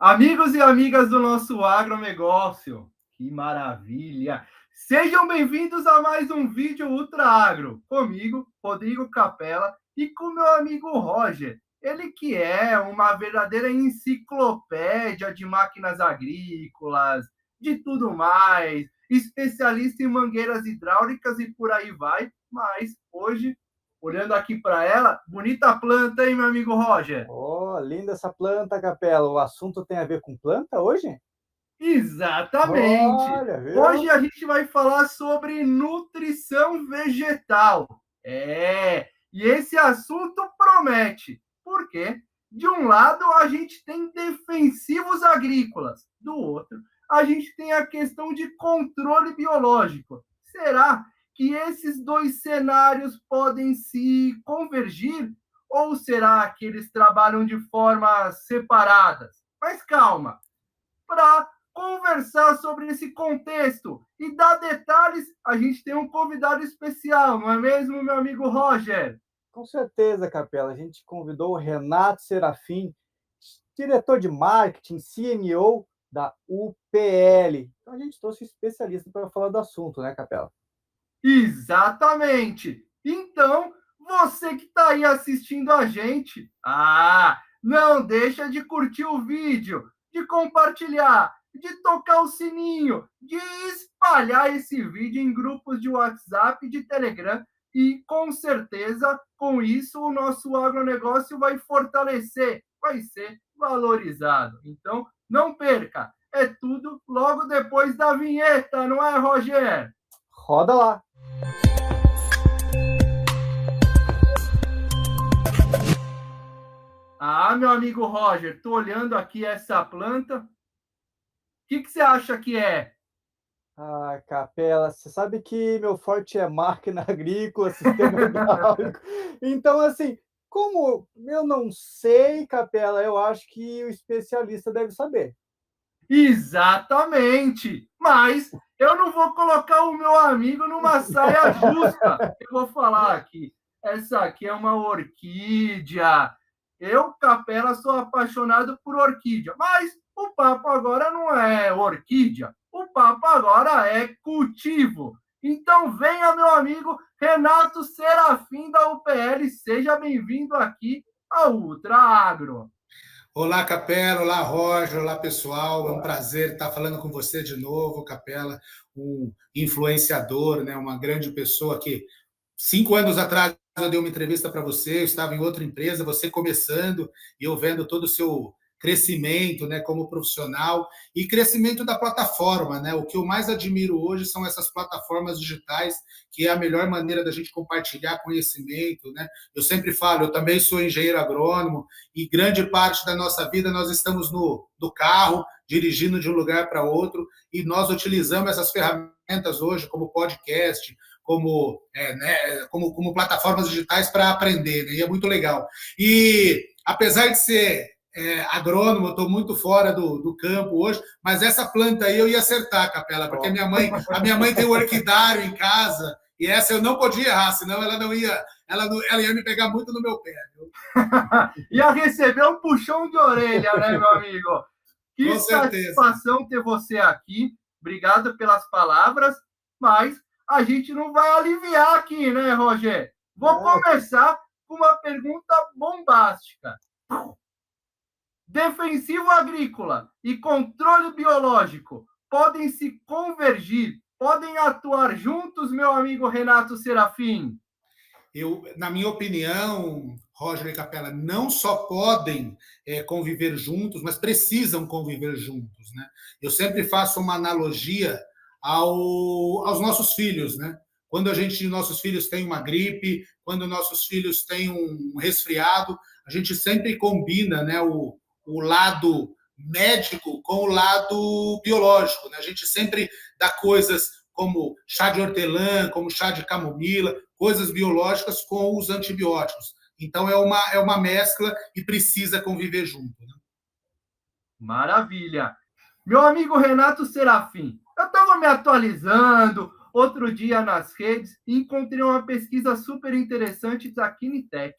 Amigos e amigas do nosso agronegócio, que maravilha! Sejam bem-vindos a mais um vídeo Ultra Agro, comigo, Rodrigo Capella, e com meu amigo Roger. Ele que é uma verdadeira enciclopédia de máquinas agrícolas, de tudo mais, especialista em mangueiras hidráulicas e por aí vai. Mas hoje, olhando aqui para ela, bonita planta, hein, meu amigo Roger? Oh, linda essa planta, Capela. O assunto tem a ver com planta hoje? Exatamente. Olha, Hoje viu? a gente vai falar sobre nutrição vegetal. E esse assunto promete. Por quê? De um lado, a gente tem defensivos agrícolas, do outro, a gente tem a questão de controle biológico. Será que esses dois cenários podem se convergir? Ou será que eles trabalham de formas separadas? Mas calma, para conversar sobre esse contexto e dar detalhes, a gente tem um convidado especial, não é mesmo, meu amigo Roger? Com certeza, Capela. A gente convidou o Renato Serafim, diretor de marketing, CMO da UPL. Então a gente trouxe um especialista para falar do assunto, né, Capela? Exatamente. Então, você que está aí assistindo a gente, não deixa de curtir o vídeo, de compartilhar, de tocar o sininho, de espalhar esse vídeo em grupos de WhatsApp e de Telegram. E com certeza, com isso, o nosso agronegócio vai fortalecer, vai ser valorizado. Então, não perca, é tudo logo depois da vinheta, não é, Roger? Roda lá! Meu amigo Roger, tô olhando aqui essa planta. O que você acha que é? Capela, você sabe que meu forte é máquina agrícola, sistema hidráulico. Então, assim, como eu não sei, Capela, eu acho que o especialista deve saber. Exatamente! Mas eu não vou colocar o meu amigo numa saia justa. Eu vou falar aqui. Essa aqui é uma orquídea. Eu, Capela, sou apaixonado por orquídea. Mas o papo agora não é orquídea. O papo agora é cultivo. Então venha, meu amigo Renato Serafim da UPL. Seja bem-vindo aqui ao Ultra Agro. Olá, Capela, olá, Roger, olá, pessoal. É um prazer estar falando com você de novo, Capela, um influenciador, né, uma grande pessoa que 5 anos atrás eu dei uma entrevista para você, eu estava em outra empresa, você começando e eu vendo todo o seu crescimento, né, como profissional e crescimento da plataforma, né? O que eu mais admiro hoje são essas plataformas digitais, que é a melhor maneira da gente compartilhar conhecimento, né? Eu sempre falo, eu também sou engenheiro agrônomo e grande parte da nossa vida nós estamos no carro, dirigindo de um lugar para outro e nós utilizamos essas ferramentas hoje como podcast, como plataformas digitais para aprender, né? E é muito legal. E apesar de ser agrônomo, eu estou muito fora do campo hoje, mas essa planta aí eu ia acertar, Capela, porque a minha mãe tem um orquidário em casa e essa eu não podia errar, senão ela ia me pegar muito no meu pé. Viu? Ia receber um puxão de orelha, né, meu amigo? Que Com certeza. satisfação ter você aqui. Obrigado pelas palavras, mas a gente não vai aliviar aqui, né, Roger? Vou Não, começar com uma pergunta bombástica. Defensivo agrícola e controle biológico podem se convergir, podem atuar juntos, meu amigo Renato Serafim? Na minha opinião, Roger e Capela, não só podem conviver juntos, mas precisam conviver juntos. Né? Eu sempre faço uma analogia aos nossos filhos. Né? Quando nossos filhos têm uma gripe, quando nossos filhos têm um resfriado, a gente sempre combina, né, o lado médico com o lado biológico. Né? A gente sempre dá coisas como chá de hortelã, como chá de camomila, coisas biológicas com os antibióticos. Então, é uma mescla e precisa conviver junto. Né? Maravilha. Meu amigo Renato Serafim, eu estava me atualizando outro dia nas redes e encontrei uma pesquisa super interessante da Kinitec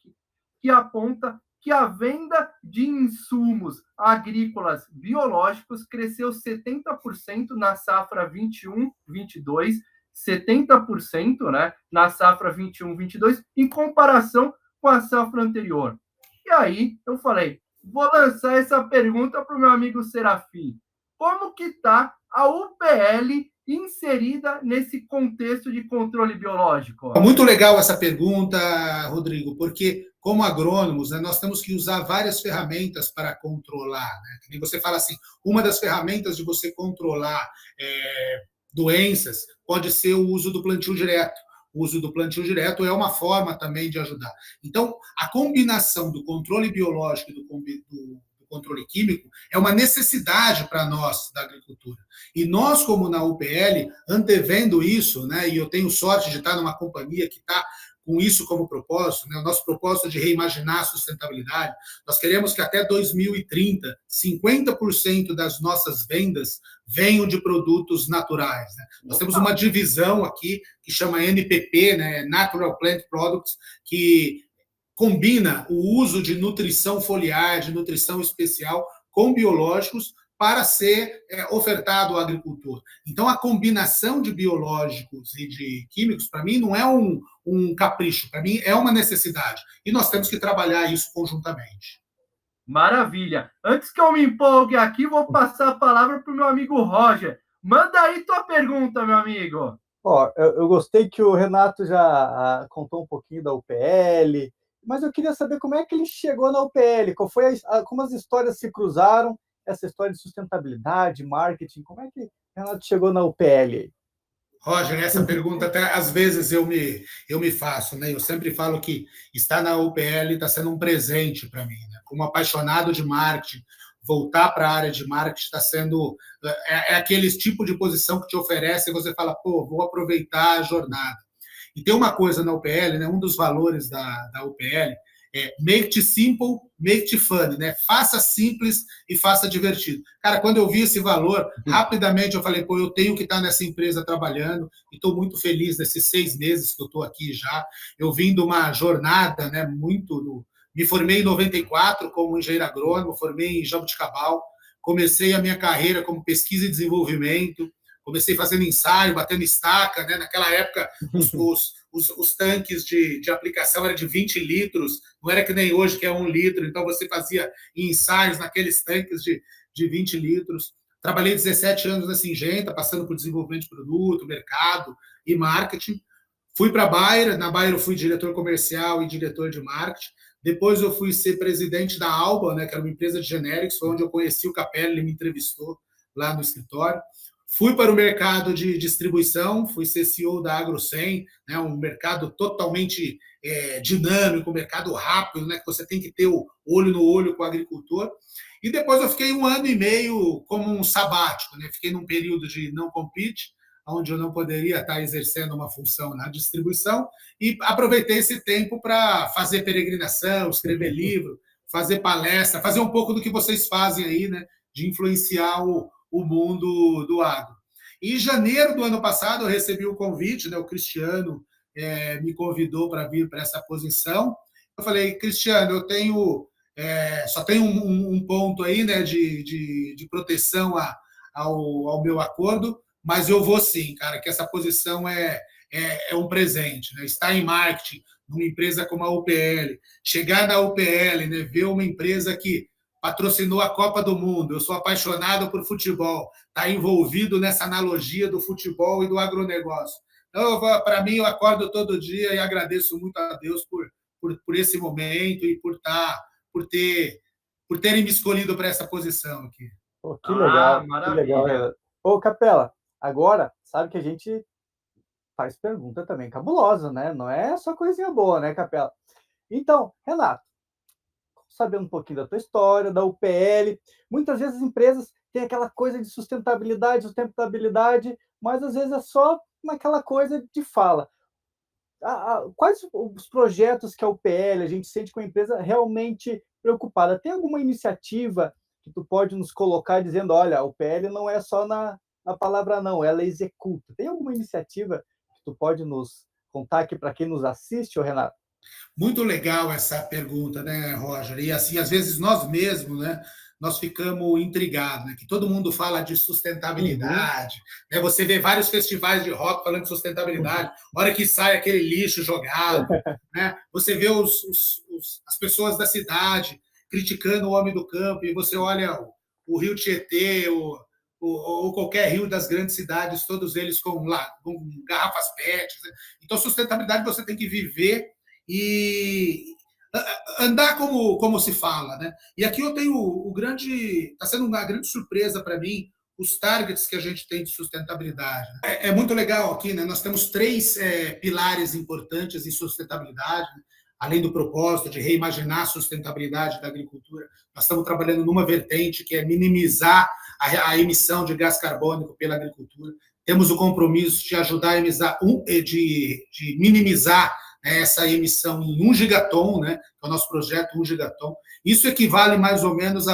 que aponta que a venda de insumos agrícolas biológicos cresceu 70% na safra 21-22, 70%, né, na safra 21-22, em comparação com a safra anterior. E aí eu falei, vou lançar essa pergunta para o meu amigo Serafim. Como que está a UPL inserida nesse contexto de controle biológico? Muito legal essa pergunta, Rodrigo, porque como agrônomos, né, nós temos que usar várias ferramentas para controlar. Né? E você fala assim, uma das ferramentas de você controlar doenças pode ser o uso do plantio direto. O uso do plantio direto é uma forma também de ajudar. Então, a combinação do controle biológico e do controle químico é uma necessidade para nós da agricultura. E nós, como na UPL, antevendo isso, né, e eu tenho sorte de estar numa companhia que está com isso como propósito, né, o nosso propósito de reimaginar a sustentabilidade, nós queremos que até 2030, 50% das nossas vendas venham de produtos naturais. Né? Nós temos uma divisão aqui que chama NPP, né, Natural Plant Products, que combina o uso de nutrição foliar, de nutrição especial, com biológicos para ser ofertado ao agricultor. Então, a combinação de biológicos e de químicos, para mim, não é um capricho, para mim é uma necessidade. E nós temos que trabalhar isso conjuntamente. Maravilha. Antes que eu me empolgue aqui, vou passar a palavra para o meu amigo Roger. Manda aí tua pergunta, meu amigo. Ó, eu gostei que o Renato já contou um pouquinho da UPL, mas eu queria saber como é que ele chegou na UPL, como as histórias se cruzaram, essa história de sustentabilidade, marketing, como é que o Renato chegou na UPL? Roger, essa pergunta até às vezes eu me faço, né? Eu sempre falo que estar na UPL está sendo um presente para mim, né? Como apaixonado de marketing, voltar para a área de marketing está sendo aquele tipo de posição que te oferece e você fala, pô, vou aproveitar a jornada. E tem uma coisa na UPL, né? Um dos valores da UPL make it simple, make it fun, né? Faça simples e faça divertido. Cara, quando eu vi esse valor, rapidamente eu falei, pô, eu tenho que estar nessa empresa trabalhando e estou muito feliz nesses 6 meses que eu estou aqui já. Eu vim de uma jornada, né, me formei em 94 como engenheiro agrônomo, formei em Jaboticabal, comecei a minha carreira como pesquisa e desenvolvimento, comecei fazendo ensaio, batendo estaca, né? Naquela época os tanques de aplicação eram de 20 litros, não era que nem hoje que é 1 litro, então você fazia ensaios naqueles tanques de 20 litros. Trabalhei 17 anos na Syngenta, passando por desenvolvimento de produto, mercado e marketing. Fui para a Bayer, na Bayer eu fui diretor comercial e diretor de marketing. Depois eu fui ser presidente da Alba, né, que era uma empresa de genéricos, foi onde eu conheci o Capelli, ele me entrevistou lá no escritório. Fui para o mercado de distribuição, fui ser CEO da AgroSem, né, um mercado totalmente dinâmico, um mercado rápido, né, que você tem que ter o olho no olho com o agricultor. E depois eu fiquei 1 ano e meio como um sabático, né, fiquei num período de não compete, onde eu não poderia estar exercendo uma função na distribuição, e aproveitei esse tempo para fazer peregrinação, escrever livro, fazer palestra, fazer um pouco do que vocês fazem aí, né, de influenciar o mundo do agro. Em janeiro do ano passado, eu recebi o convite, né, o Cristiano me convidou para vir para essa posição. Eu falei, Cristiano, eu tenho só tem um ponto aí, né, de proteção ao meu acordo, mas eu vou sim, cara, que essa posição é um presente, né? Estar em marketing, numa empresa como a UPL, chegar na UPL, né, ver uma empresa que patrocinou a Copa do Mundo, eu sou apaixonado por futebol, está envolvido nessa analogia do futebol e do agronegócio. Então, para mim, eu acordo todo dia e agradeço muito a Deus por esse momento e por terem me escolhido para essa posição aqui. Pô, que legal, maravilha. que legal. Ô, Capela, agora, sabe que a gente faz pergunta também cabulosa, né? Não é só coisinha boa, né, Capela? Então, Renato, sabendo um pouquinho da tua história, da UPL, muitas vezes as empresas têm aquela coisa de sustentabilidade, mas às vezes é só aquela coisa de fala. Quais os projetos que a UPL, a gente sente com a empresa realmente preocupada? Tem alguma iniciativa que tu pode nos colocar dizendo, olha, a UPL não é só na palavra não, ela executa. Tem alguma iniciativa que tu pode nos contar aqui para quem nos assiste, ô Renato? Muito legal essa pergunta, né, Roger? E assim, às vezes nós mesmos, né, nós ficamos intrigados, né? Que todo mundo fala de Uhum. sustentabilidade, né? Você vê vários festivais de rock falando de sustentabilidade, hora que sai aquele lixo jogado, né? Você vê as pessoas da cidade criticando o homem do campo, e você olha o Rio Tietê, ou qualquer rio das grandes cidades, todos eles com garrafas PET. Né? Então, sustentabilidade você tem que viver e andar como se fala, né? E aqui eu tenho está sendo uma grande surpresa para mim os targets que a gente tem de sustentabilidade. É muito legal aqui, né? Nós temos três pilares importantes em sustentabilidade, né? Além do propósito de reimaginar a sustentabilidade da agricultura, nós estamos trabalhando numa vertente que é minimizar a emissão de gás carbônico pela agricultura. Temos o compromisso de ajudar a de minimizar essa emissão em 1 gigaton, né, que é o nosso projeto 1 gigaton. Isso equivale mais ou menos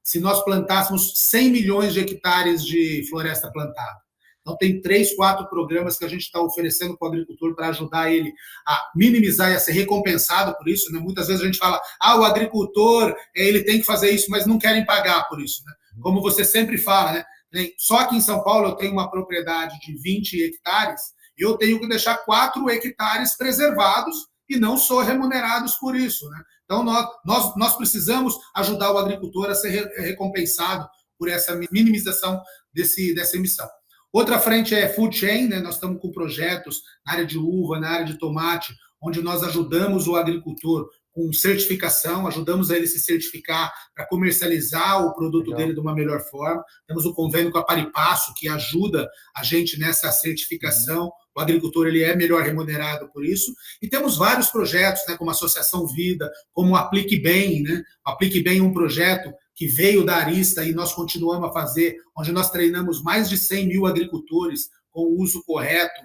se nós plantássemos 100 milhões de hectares de floresta plantada. Então, tem 3, 4 programas que a gente está oferecendo para o agricultor para ajudar ele a minimizar e a ser recompensado por isso. Né? Muitas vezes a gente fala, o agricultor ele tem que fazer isso, mas não querem pagar por isso. Né? Como você sempre fala, né? Só aqui em São Paulo eu tenho uma propriedade de 20 hectares, eu tenho que deixar 4 hectares preservados e não sou remunerados por isso. Né? Então, nós precisamos ajudar o agricultor a ser recompensado por essa minimização dessa emissão. Outra frente é food chain, né? Nós estamos com projetos na área de uva, na área de tomate, onde nós ajudamos o agricultor com certificação, ajudamos ele a se certificar para comercializar o produto dele de uma melhor forma. Temos o convênio com a Paripasso, que ajuda a gente nessa certificação. O agricultor ele é melhor remunerado por isso. E temos vários projetos, né, como a Associação Vida, como o Aplique Bem. Né? O Aplique Bem é um projeto que veio da Arista e nós continuamos a fazer, onde nós treinamos mais de 100 mil agricultores com o uso correto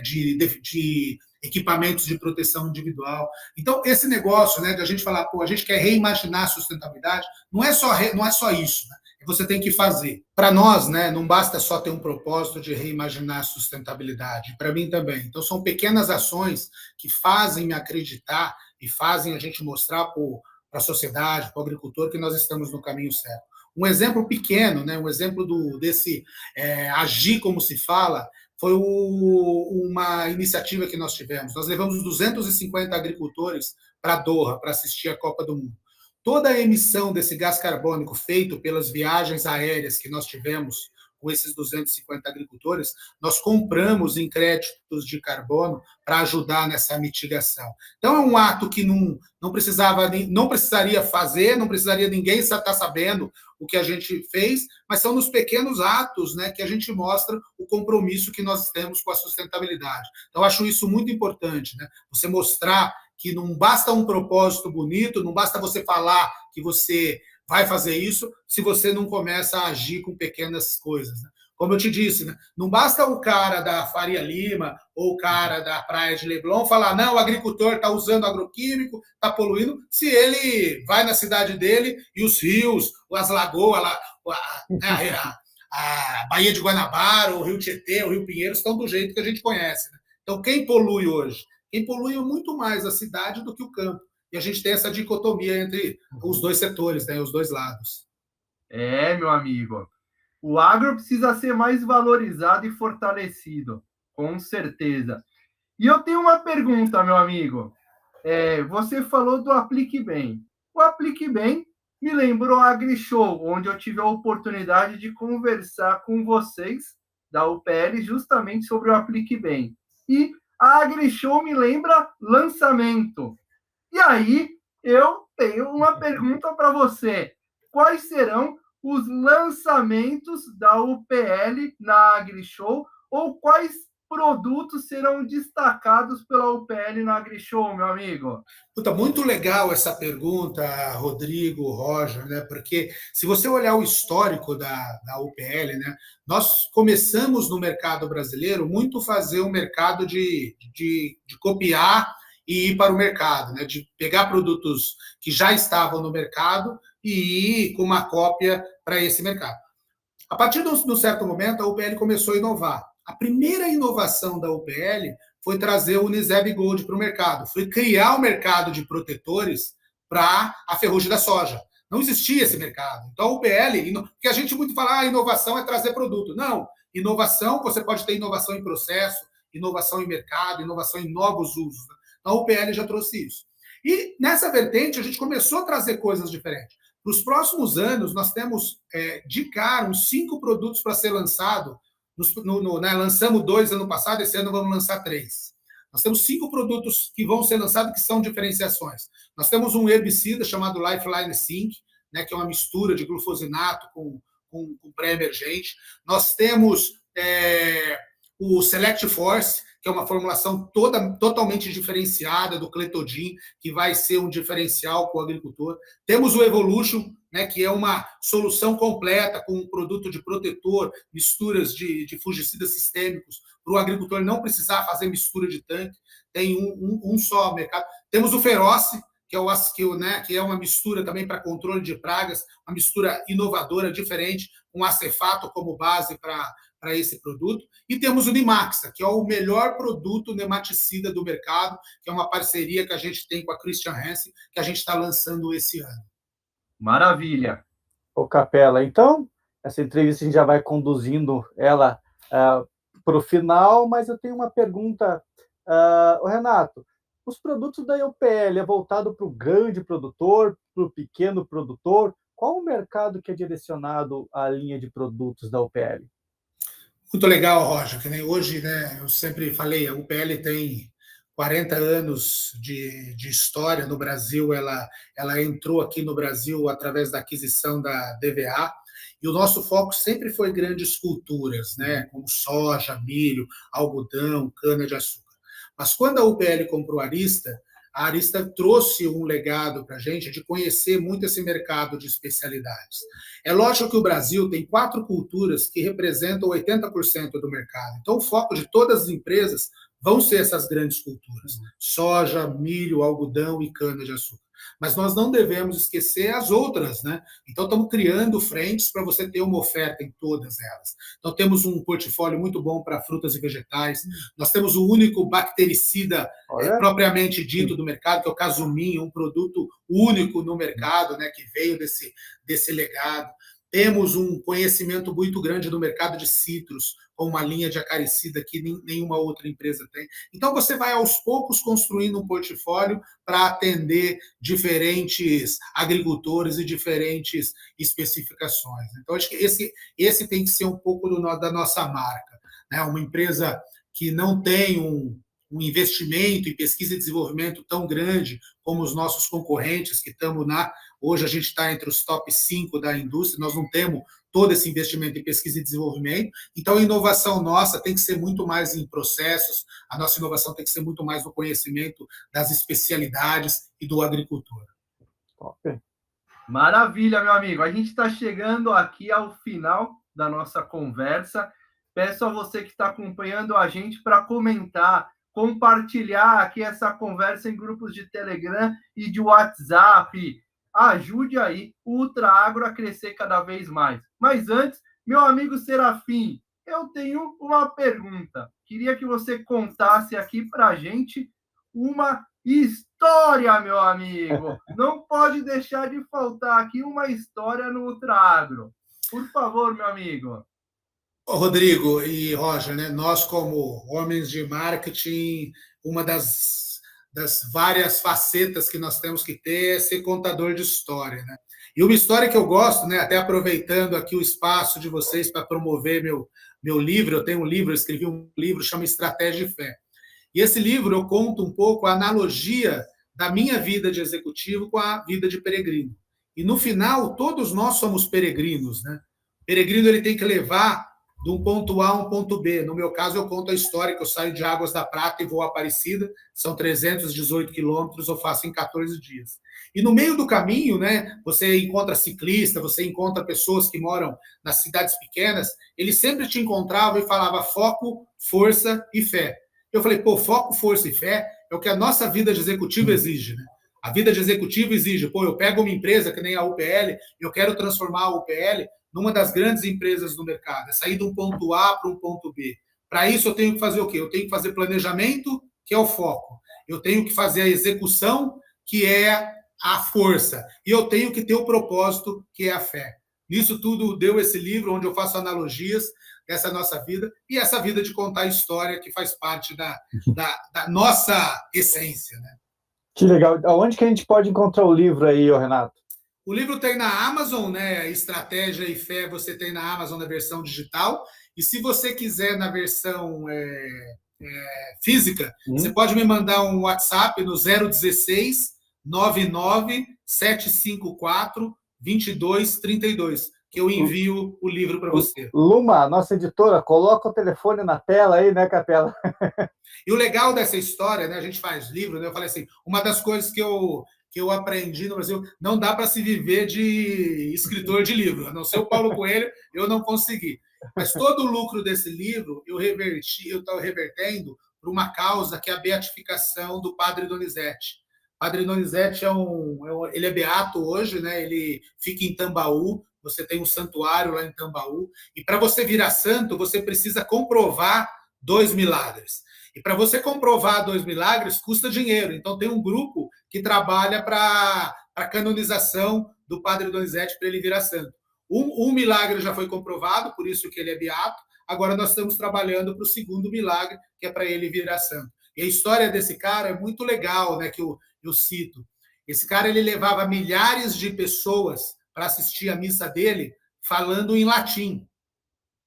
de equipamentos de proteção individual. Então, esse negócio, né, de a gente falar, a gente quer reimaginar a sustentabilidade, não é só isso, né? Você tem que fazer. Para nós, né, não basta só ter um propósito de reimaginar a sustentabilidade, para mim também. Então, são pequenas ações que fazem me acreditar e fazem a gente mostrar para a sociedade, para o agricultor, que nós estamos no caminho certo. Um exemplo pequeno, né, um exemplo desse agir como se fala, foi uma iniciativa que nós tivemos. Nós levamos 250 agricultores para Doha para assistir a Copa do Mundo. Toda a emissão desse gás carbônico feito pelas viagens aéreas que nós tivemos com esses 250 agricultores, nós compramos em créditos de carbono para ajudar nessa mitigação. Então, é um ato que não precisaria fazer, não precisaria ninguém estar sabendo o que a gente fez, mas são nos pequenos atos, né, que a gente mostra o compromisso que nós temos com a sustentabilidade. Então, eu acho isso muito importante, né? Você mostrar que não basta um propósito bonito, não basta você falar que você vai fazer isso se você não começa a agir com pequenas coisas. Né? Como eu te disse, né? Não basta o cara da Faria Lima ou o cara da Praia de Leblon falar, não, o agricultor está usando agroquímico, está poluindo, se ele vai na cidade dele e os rios, as lagoas, a Baía de Guanabara, o Rio Tietê, o Rio Pinheiros estão do jeito que a gente conhece. Né? Então, quem polui hoje? Quem polui muito mais a cidade do que o campo. E a gente tem essa dicotomia entre os dois setores, né, os dois lados. Meu amigo. O agro precisa ser mais valorizado e fortalecido, com certeza. E eu tenho uma pergunta, meu amigo. Você falou do Aplique Bem. O Aplique Bem me lembrou a AgriShow, onde eu tive a oportunidade de conversar com vocês da UPL justamente sobre o Aplique Bem. E a AgriShow me lembra lançamento. E aí, eu tenho uma pergunta para você. Quais serão os lançamentos da UPL na AgriShow ou quais produtos serão destacados pela UPL na AgriShow, meu amigo? Puta, muito legal essa pergunta, Rodrigo, Roger, né? Porque se você olhar o histórico da UPL, né? Nós começamos no mercado brasileiro muito fazer um mercado de copiar e ir para o mercado, né? De pegar produtos que já estavam no mercado e ir com uma cópia para esse mercado. A partir de um certo momento, a UPL começou a inovar. A primeira inovação da UPL foi trazer o Uniseb Gold para o mercado, foi criar o mercado de protetores para a ferrugem da soja. Não existia esse mercado. Então, o UPL, porque a gente muito fala, inovação é trazer produto. Não, inovação, você pode ter inovação em processo, inovação em mercado, inovação em novos usos. Então, o UPL já trouxe isso. E nessa vertente, a gente começou a trazer coisas diferentes. Para os próximos anos, nós temos, de cara, uns 5 produtos para ser lançado. Lançamos 2 ano passado, esse ano vamos lançar 3. Nós temos 5 produtos que vão ser lançados que são diferenciações. Nós temos um herbicida chamado Lifeline Sync, né, que é uma mistura de glufosinato com pré-emergente. Nós temos o Select Force, que é uma formulação totalmente diferenciada do Clethodim, que vai ser um diferencial para o agricultor. Temos o Evolution, né, que é uma solução completa com um produto de protetor, misturas de fungicidas sistêmicos, para o agricultor não precisar fazer mistura de tanque, tem um só mercado. Temos o Feroce, que é uma mistura também para controle de pragas, uma mistura inovadora, diferente, com acefato como base para esse produto. E temos o Nimaxa, que é o melhor produto nematicida do mercado, que é uma parceria que a gente tem com a Christian Hansen, que a gente está lançando esse ano. Maravilha. Ô, Capela, então, essa entrevista a gente já vai conduzindo ela para o final, mas eu tenho uma pergunta. Renato, os produtos da UPL é voltado para o grande produtor, para o pequeno produtor? Qual o mercado que é direcionado à linha de produtos da UPL? Muito legal, Roger, que nem hoje, né, eu sempre falei, a UPL tem 40 anos de história no Brasil, ela entrou aqui no Brasil através da aquisição da DVA, e o nosso foco sempre foi grandes culturas, né, como soja, milho, algodão, cana-de-açúcar. Mas quando a UPL comprou a Arista trouxe um legado para a gente de conhecer muito esse mercado de especialidades. É lógico que o Brasil tem 4 culturas que representam 80% do mercado. Então, o foco de todas as empresas vão ser essas grandes culturas: soja, milho, algodão e cana-de-açúcar. Mas nós não devemos esquecer as outras, né? Então, estamos criando frentes para você ter uma oferta em todas elas. Então, temos um portfólio muito bom para frutas e vegetais. Nós temos o único bactericida propriamente dito do mercado, que é o Casumim, um produto único no mercado, né, que veio desse legado. Temos um conhecimento muito grande do mercado de citros, com uma linha de acaricida que nenhuma outra empresa tem. Então, você vai, aos poucos, construindo um portfólio para atender diferentes agricultores e diferentes especificações. Então, acho que esse tem que ser um pouco da nossa marca, né? Uma empresa que não tem um investimento em pesquisa e desenvolvimento tão grande como os nossos concorrentes, que estamos hoje a gente está entre os top 5 da indústria, nós não temos todo esse investimento em pesquisa e desenvolvimento, então a inovação nossa tem que ser muito mais em processos, a nossa inovação tem que ser muito mais no conhecimento das especialidades e do agricultor. Top. Maravilha, meu amigo. A gente está chegando aqui ao final da nossa conversa. Peço a você que está acompanhando a gente para comentar, compartilhar aqui essa conversa em grupos de Telegram e de WhatsApp. Ajude aí o Ultra Agro a crescer cada vez mais. Mas antes, meu amigo Serafim, eu tenho uma pergunta. Queria que você contasse aqui para a gente uma história, meu amigo. Não pode deixar de faltar aqui uma história no Ultra Agro. Por favor, meu amigo. Rodrigo e Roger, né? Nós, como homens de marketing, uma das várias facetas que nós temos que ter é ser contador de história, né? E uma história que eu gosto, né? Até aproveitando aqui o espaço de vocês para promover meu livro, eu tenho um livro, eu escrevi um livro, chama Estratégia de Fé. E esse livro eu conto um pouco a analogia da minha vida de executivo com a vida de peregrino. E no final, todos nós somos peregrinos, né? O peregrino ele tem que levar de um ponto A a um ponto B. No meu caso, eu conto a história que eu saio de Águas da Prata e vou a Aparecida, são 318 quilômetros, eu faço em 14 dias. E no meio do caminho, né, você encontra ciclista, você encontra pessoas que moram nas cidades pequenas, eles sempre te encontravam e falavam foco, força e fé. Eu falei, foco, força e fé é o que a nossa vida de executivo exige, né? A vida de executivo exige, eu pego uma empresa que nem a UPL, eu quero transformar a UPL numa das grandes empresas do mercado, é sair de um ponto A para um ponto B. Para isso, eu tenho que fazer o quê? Eu tenho que fazer planejamento, que é o foco. Eu tenho que fazer a execução, que é a força. E eu tenho que ter o propósito, que é a fé. Nisso tudo deu esse livro, onde eu faço analogias dessa nossa vida e essa vida de contar história, que faz parte da nossa essência, né? Que legal. Aonde que a gente pode encontrar o livro aí, ô Renato? O livro tem na Amazon, né? Estratégia e Fé você tem na Amazon na versão digital. E se você quiser na versão física, você pode me mandar um WhatsApp no 016 99 754 2232, que eu envio o livro para você. Luma, nossa editora, coloca o telefone na tela aí, né, Capela? E o legal dessa história, né? A gente faz livro, né? Eu falei assim, uma das coisas que eu aprendi no Brasil, não dá para se viver de escritor de livro. A não ser o Paulo Coelho, eu não consegui. Mas todo o lucro desse livro eu estou revertendo para uma causa que é a beatificação do Padre Donizete. Padre Donizete ele é beato hoje, né? Ele fica em Tambaú. Você tem um santuário lá em Tambaú. E para você virar santo, você precisa comprovar 2 milagres. E para você comprovar 2 milagres, custa dinheiro. Então, tem um grupo que trabalha para a canonização do Padre Donizete para ele virar santo. Um milagre já foi comprovado, por isso que ele é beato. Agora nós estamos trabalhando para o segundo milagre, que é para ele virar santo. E a história desse cara é muito legal, né, que eu cito. Esse cara ele levava milhares de pessoas para assistir a missa dele falando em latim.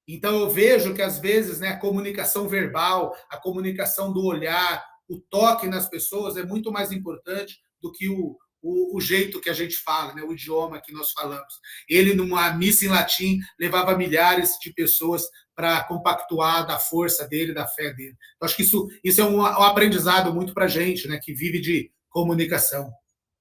Então, eu vejo que, às vezes, né, a comunicação verbal, a comunicação do olhar, o toque nas pessoas é muito mais importante do que o jeito que a gente fala, né, o idioma que nós falamos. Ele, numa missa em latim, levava milhares de pessoas para compactuar da força dele, da fé dele. Eu acho que isso é um aprendizado muito para a gente, né, que vive de comunicação.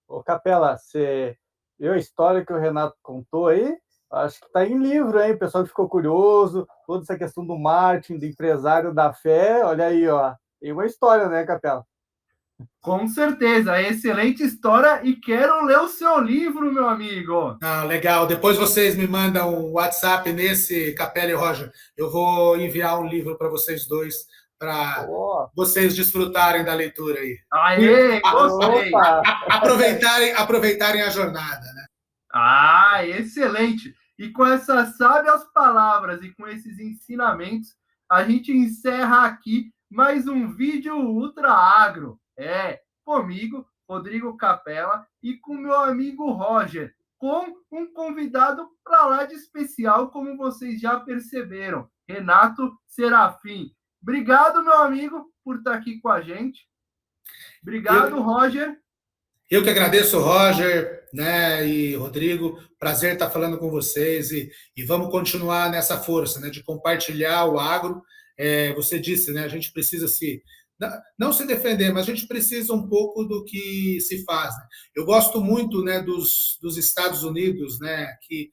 Ô, Capela, você viu a história que o Renato contou aí? Acho que está em livro, hein? O pessoal que ficou curioso, toda essa questão do marketing, do empresário da fé. Olha aí, ó. Tem uma história, né, Capela? Com certeza, excelente história e quero ler o seu livro, meu amigo. Ah, legal. Depois vocês me mandam um WhatsApp nesse, Capela e Roger. Eu vou enviar um livro para vocês dois, para vocês desfrutarem da leitura aí. Aê, gostei. Aproveitarem a jornada, né? Ah, excelente. E com essas sábias palavras e com esses ensinamentos, a gente encerra aqui mais um vídeo Ultra Agro. Comigo, Rodrigo Capela, e com meu amigo Roger, com um convidado para lá de especial, como vocês já perceberam, Renato Serafim. Obrigado, meu amigo, por estar aqui com a gente. Obrigado, Roger. Eu que agradeço, Roger, né, e Rodrigo. Prazer estar falando com vocês e vamos continuar nessa força, né, de compartilhar o agro. Você disse, né, a gente precisa não se defender, mas a gente precisa um pouco do que se faz. Né? Eu gosto muito, né, dos Estados Unidos, né, que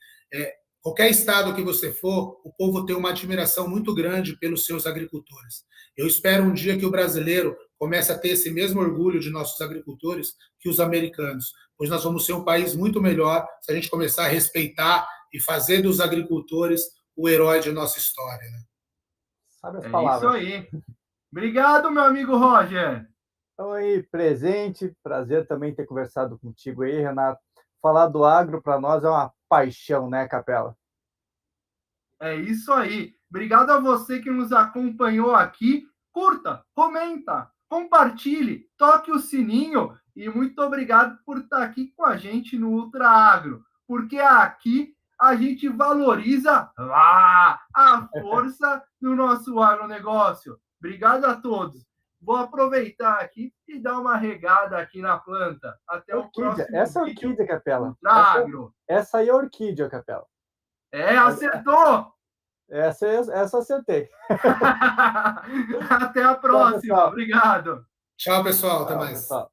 qualquer estado que você for, o povo tem uma admiração muito grande pelos seus agricultores. Eu espero um dia que o brasileiro comece a ter esse mesmo orgulho de nossos agricultores que os americanos, pois nós vamos ser um país muito melhor se a gente começar a respeitar e fazer dos agricultores o herói de nossa história. Né? Sabe as palavras. Isso aí. Obrigado, meu amigo Roger. Então aí, presente, prazer também ter conversado contigo aí, Renato. Falar do agro para nós é uma paixão, né, Capela? É isso aí. Obrigado a você que nos acompanhou aqui. Curta, comenta, compartilhe, toque o sininho e muito obrigado por estar aqui com a gente no Ultra Agro, porque aqui a gente valoriza a força do nosso agronegócio. Obrigado a todos. Vou aproveitar aqui e dar uma regada aqui na planta. Até o próximo Essa vídeo. É orquídea, Capela. Agro. Essa aí é orquídea, Capela. Acertou! Essa acertei. Até a próxima. Obrigado. Tchau, pessoal. Até mais. Pessoal.